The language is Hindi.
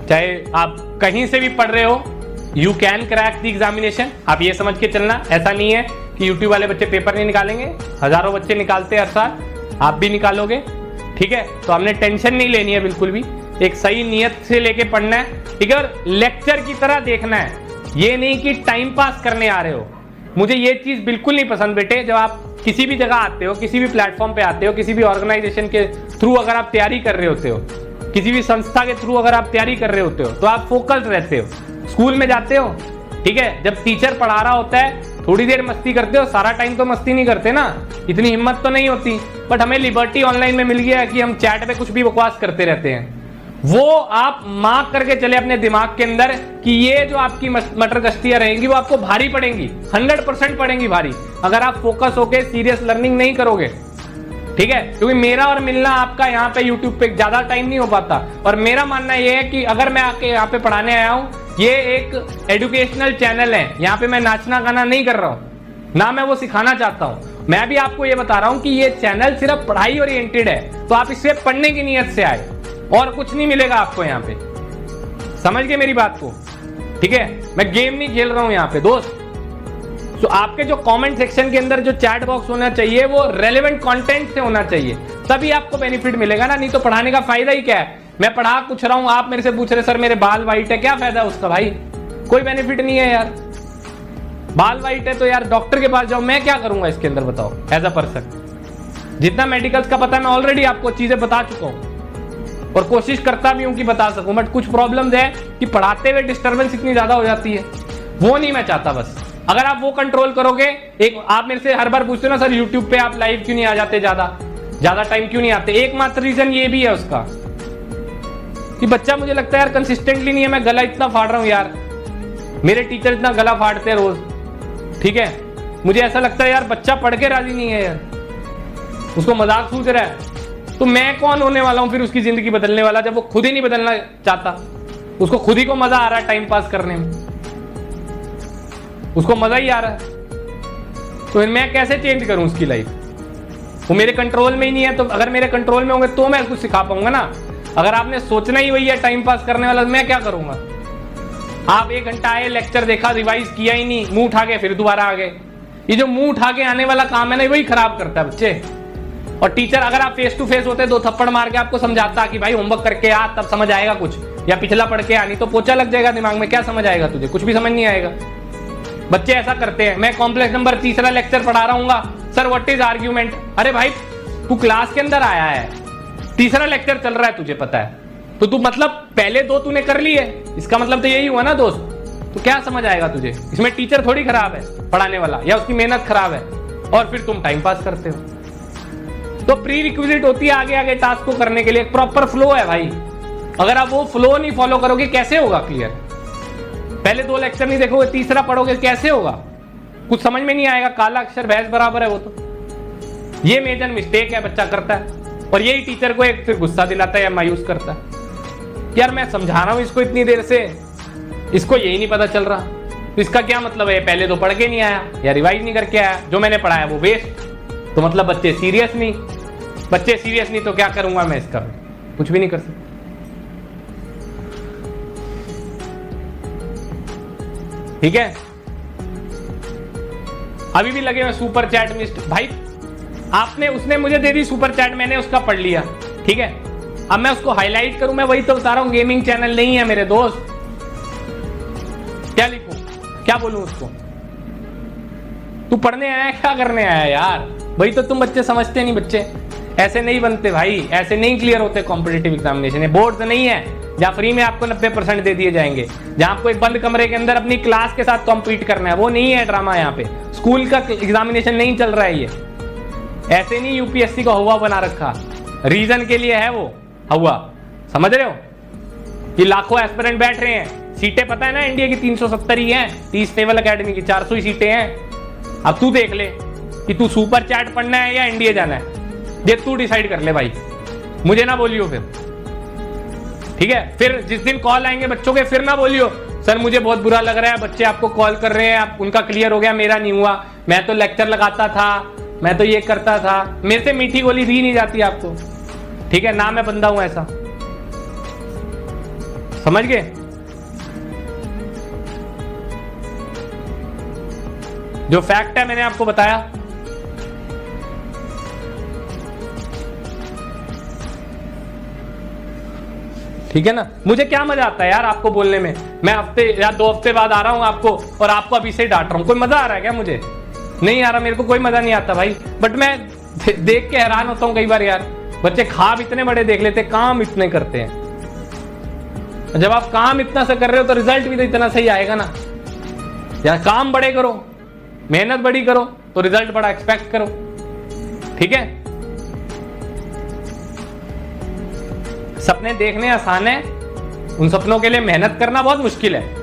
चाहे आप कहीं से भी पढ़ रहे हो, you can crack the examination. आप ये समझ के चलना, ऐसा नहीं है कि यूट्यूब वाले बच्चे पेपर नहीं निकालेंगे, हजारों बच्चे निकालते हैं हर साल, आप भी निकालोगे, ठीक है। तो हमने टेंशन नहीं लेनी है बिल्कुल भी, एक सही नियत से लेके पढ़ना है, ठीक है। और लेक्चर की तरह देखना है, ये नहीं कि टाइम पास करने आ रहे हो। मुझे ये चीज बिल्कुल नहीं पसंद बेटे। जब आप किसी भी जगह आते हो, किसी भी प्लेटफॉर्म पे आते हो, किसी भी ऑर्गेनाइजेशन के थ्रू अगर आप तैयारी कर रहे होते हो, किसी भी संस्था के थ्रू अगर आप तैयारी कर रहे होते हो, तो आप फोकस्ड रहते हो। स्कूल में जाते हो, ठीक है, जब टीचर पढ़ा रहा होता है थोड़ी देर मस्ती करते हो, सारा टाइम तो मस्ती नहीं करते ना, इतनी हिम्मत तो नहीं होती। बट हमें लिबर्टी ऑनलाइन में मिल गया है कि हम चैट पे कुछ भी बकवास करते रहते हैं। वो आप मार्क करके चले अपने दिमाग के अंदर कि ये जो आपकी मटर गश्तियां रहेंगी वो आपको भारी पड़ेंगी, 100% पड़ेंगी भारी, अगर आप फोकस होके सीरियस लर्निंग नहीं करोगे, ठीक है। क्योंकि मेरा और मिलना आपका यहाँ पे यूट्यूब पे ज्यादा टाइम नहीं हो पाता। और मेरा मानना यह है कि अगर मैं आके यहाँ पे पढ़ाने आया हूँ, ये एक एजुकेशनल चैनल है, यहाँ पे मैं नाचना गाना नहीं कर रहा हूँ, ना मैं वो सिखाना चाहता हूँ। मैं भी आपको ये बता रहा हूँ कि ये चैनल सिर्फ पढ़ाई ओरिएंटेड है, तो आप इससे पढ़ने की नियत से आए, और कुछ नहीं मिलेगा आपको यहाँ पे। समझ गए मेरी बात को, ठीक है। मैं गेम नहीं खेल रहा हूं यहाँ पे दोस्त। तो आपके जो कमेंट सेक्शन के अंदर जो चैट बॉक्स होना चाहिए वो रेलेवेंट कंटेंट से होना चाहिए, तभी आपको बेनिफिट मिलेगा ना। नहीं तो पढ़ाने का फायदा ही क्या है। मैं पढ़ा कुछ रहा हूं, आप मेरे से पूछ रहे सर मेरे बाल वाइट है, क्या फायदा उसका भाई, कोई बेनिफिट नहीं है यार। बाल वाइट है तो यार डॉक्टर के पास जाओ, मैं क्या करूंगा इसके अंदर बताओ। एज अ पर्सन जितना मेडिकल्स का पता है मैं ऑलरेडी आपको चीजें बता चुका हूं, और कोशिश करता भी हूं कि बता सकूं। बट कुछ प्रॉब्लम्स है कि पढ़ाते हुए डिस्टर्बेंस इतनी ज्यादा हो जाती है, वो नहीं मैं चाहता। बस अगर आप वो कंट्रोल करोगे, एक आप मेरे से हर बार पूछते हो ना सर यूट्यूब पे आप लाइव क्यों नहीं आ जाते, ज्यादा टाइम क्यों नहीं आते, एकमात्र रीजन ये भी है उसका कि बच्चा मुझे लगता है यार कंसिस्टेंटली नहीं है। मैं गला इतना फाड़ रहा हूं यार, मेरे टीचर इतना गला फाड़ते हैं रोज, ठीक है। मुझे ऐसा लगता है यार बच्चा पढ़ के राजी नहीं है यार, उसको मजाक सूझ रहा है। तो मैं कौन होने वाला हूं फिर उसकी जिंदगी बदलने वाला, जब वो खुद ही नहीं बदलना चाहता। उसको खुद ही को मजा आ रहा है टाइम पास करने में, उसको मजा ही आ रहा है, तो मैं कैसे चेंज करूं उसकी लाइफ। वो मेरे कंट्रोल में ही नहीं है। तो अगर मेरे कंट्रोल में होंगे तो मैं कुछ सिखा पाऊंगा ना। अगर आपने सोचना ही वही है टाइम पास करने वाला, मैं क्या करूंगा। आप 1 घंटा आए, लेक्चर देखा, रिवाइज किया ही नहीं, मुंह उठा के फिर दोबारा आ गए। ये जो मुंह उठा के आने वाला काम है ना, वही खराब करता है बच्चे। और टीचर अगर आप फेस टू फेस होते 2 थप्पड़ मार के आपको समझाता कि भाई होमवर्क करके आ, तब समझ आएगा कुछ, या पिछला पढ़ के आनी तो पोचा लग जाएगा दिमाग में, क्या समझ आएगा तुझे, कुछ भी समझ नहीं आएगा। बच्चे ऐसा करते हैं। मैं कॉम्प्लेक्स नंबर 3 लेक्चर पढ़ा रहा हूँ, सर व्हाट इज आर्ग्यूमेंट। अरे भाई तू क्लास के अंदर आया है, 3 लेक्चर चल रहा है, तुझे पता है, तो तू मतलब पहले 2 तूने कर लिए, इसका मतलब तो यही हुआ ना दोस्त। तो क्या समझ आएगा तुझे, इसमें टीचर थोड़ी खराब है पढ़ाने वाला, या उसकी मेहनत खराब है, और फिर तुम टाइम पास करते हो। तो प्री रिक्विजिट होती है आगे आगे टास्क को करने के लिए, एक प्रॉपर फ्लो है भाई। अगर आप वो फ्लो नहीं फॉलो करोगे कैसे होगा क्लियर। पहले 2 लेक्चर नहीं देखोगे, 3 पढ़ोगे, कैसे होगा, कुछ समझ में नहीं आएगा। काला अक्षर भैंस बराबर है वो तो। ये मेजर मिस्टेक है बच्चा करता है, और यही टीचर को एक फिर गुस्सा दिलाता है या मायूस करता है। यार मैं समझा रहा हूं इसको इतनी देर से, इसको यही नहीं पता चल रहा, तो इसका क्या मतलब है, पहले तो पढ़ के नहीं आया या रिवाइज नहीं करके आया, जो मैंने पढ़ाया वो वेस्ट। तो मतलब बच्चे सीरियस नहीं, बच्चे सीरियस नहीं तो क्या करूंगा मैं इसका, कुछ भी नहीं कर सकता। ठीक है, अभी भी लगे हुए सुपर चैट मिस्ट भाई। आपने उसने मुझे दे दी सुपर चैट, मैंने उसका पढ़ लिया, ठीक है। अब मैं उसको हाईलाइट करूं, मैं वही तो बता रहा हूं, गेमिंग चैनल नहीं है मेरे दोस्त। क्या लिखूं, क्या बोलूं उसको, तू पढ़ने आया क्या करने आया यार। वही तो तुम बच्चे समझते नहीं, बच्चे ऐसे नहीं बनते भाई, ऐसे नहीं क्लियर होते कॉम्पिटिटिव एग्जामिनेशन। ये बोर्ड नहीं है जहां फ्री में आपको 90% दे दिए जाएंगे, जहां आपको एक बंद कमरे के अंदर अपनी क्लास के साथ कॉम्पीट करना है, वो नहीं है ड्रामा। यहाँ पे स्कूल का एग्जामिनेशन नहीं चल रहा है, ये ऐसे नहीं यूपीएससी को हवा बना रखा, रीजन के लिए है वो हवा, समझ रहे हो। कि लाखों एस्पिरेंट बैठ रहे हैं, सीटें पता है ना इंडिया की 370 ही हैं, 30 नेवल अकेडमी की 400 ही सीटें हैं। अब तू देख ले कि तू सुपर चैट पढ़ना है या एनडीए जाना है, ये तू डिसाइड कर ले भाई, मुझे ना बोलियो फिर, ठीक है। फिर जिस दिन कॉल आएंगे बच्चों के, फिर ना बोलियो सर मुझे बहुत बुरा लग रहा है, बच्चे आपको कॉल कर रहे हैं, आप उनका क्लियर हो गया, मेरा नहीं हुआ, मैं तो लेक्चर लगाता था, मैं तो ये करता था। मेरे से मीठी गोली दी नहीं जाती आपको, ठीक है ना, मैं बंदा हूं ऐसा, समझ गए? जो फैक्ट है मैंने आपको बताया। ठीक है ना? मुझे क्या मजा आता है यार आपको बोलने में। मैं हफ्ते या 2 हफ्ते बाद आ रहा हूं आपको और आपको अभी से ही डांट रहा हूं। कोई मजा आ रहा है क्या? मुझे नहीं आ रहा, मेरे को कोई मजा नहीं आता भाई। बट मैं देख के हैरान होता हूं कई बार यार, बच्चे ख्वाब इतने बड़े देख लेते, काम इतने करते हैं। जब आप काम इतना सा कर रहे हो तो रिजल्ट भी तो इतना सही आएगा ना यार। काम बड़े करो, मेहनत बड़ी करो तो रिजल्ट बड़ा एक्सपेक्ट करो। ठीक है? सपने देखने आसान है, उन सपनों के लिए मेहनत करना बहुत मुश्किल है।